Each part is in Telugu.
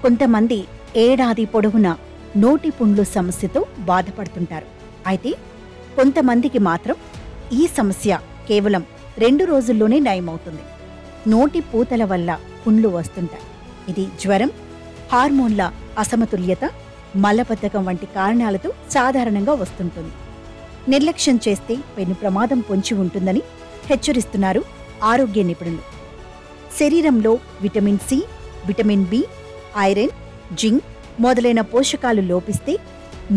కొంతమంది ఏడాది పొడవునా నోటి పుండ్లు సమస్యతో బాధపడుతుంటారు. అయితే కొంతమందికి మాత్రం ఈ సమస్య కేవలం 2 రోజుల్లోనే నయమవుతుంది. నోటి పూతల వల్ల పుండ్లు వస్తుంటాయి. ఇది జ్వరం, హార్మోన్ల అసమతుల్యత, మలబద్ధకం వంటి కారణాలతో సాధారణంగా వస్తుంటుంది. నిర్లక్ష్యం చేస్తే పెను ప్రమాదం పొంచి ఉంటుందని హెచ్చరిస్తున్నారు ఆరోగ్య నిపుణులు. శరీరంలో vitamin C, vitamin B, iron, zinc మొదలైన పోషకాలు లోపిస్తే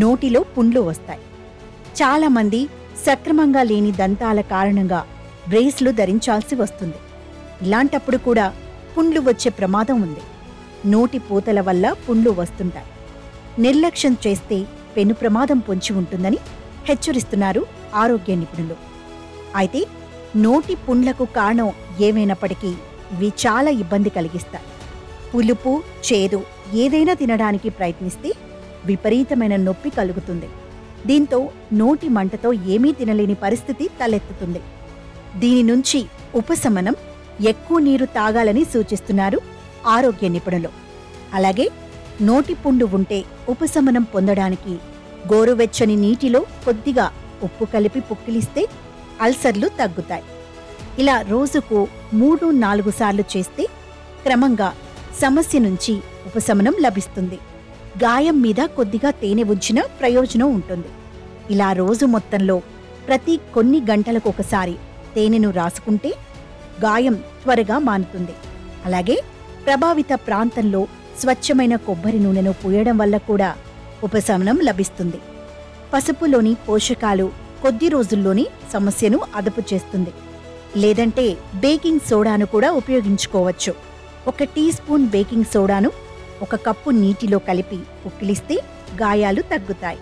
నోటిలో పుండ్లు వస్తాయి. చాలామంది సక్రమంగా లేని దంతాల కారణంగా బ్రేస్లు ధరించాల్సి వస్తుంది. ఇలాంటప్పుడు కూడా పుండ్లు వచ్చే ప్రమాదం ఉంది. నోటి పూతల వల్ల పుండ్లు వస్తుంటాయి. నిర్లక్ష్యం చేస్తే పెను ప్రమాదం పొంచి ఉంటుందని హెచ్చరిస్తున్నారు ఆరోగ్య నిపుణులు. అయితే నోటి పుండ్లకు కారణం ఏమైనప్పటికీ ఇవి చాలా ఇబ్బంది కలిగిస్తాయి. పులుపు, చేదు ఏదైనా తినడానికి ప్రయత్నిస్తే విపరీతమైన నొప్పి కలుగుతుంది. దీంతో నోటి మంటతో ఏమీ తినలేని పరిస్థితి తలెత్తుతుంది. దీని నుంచి ఉపశమనం ఎక్కువ నీరు తాగాలని సూచిస్తున్నారు ఆరోగ్య నిపుణులు. అలాగే నోటి పుండు ఉంటే ఉపశమనం పొందడానికి గోరువెచ్చని నీటిలో కొద్దిగా ఉప్పు కలిపి పుక్కిలిస్తే అల్సర్లు తగ్గుతాయి. ఇలా రోజుకు 3-4 సార్లు చేస్తే క్రమంగా సమస్య నుంచి ఉపశమనం లభిస్తుంది. గాయం మీద కొద్దిగా తేనె ఉంచినా ప్రయోజనం ఉంటుంది. ఇలా రోజు మొత్తంలో ప్రతి కొన్ని గంటలకొకసారి తేనెను రాసుకుంటే గాయం త్వరగా మానుతుంది. అలాగే ప్రభావిత ప్రాంతంలో స్వచ్ఛమైన కొబ్బరి నూనెను పూయడం వల్ల కూడా ఉపశమనం లభిస్తుంది. పసుపులోని పోషకాలు కొద్ది రోజుల్లోనే సమస్యను అదుపు చేస్తుంది. లేదంటే బేకింగ్ సోడాను కూడా ఉపయోగించుకోవచ్చు. 1 టీ స్పూన్ బేకింగ్ సోడాను 1 కప్పు నీటిలో కలిపి పుక్కిలిస్తే గాయాలు తగ్గుతాయి.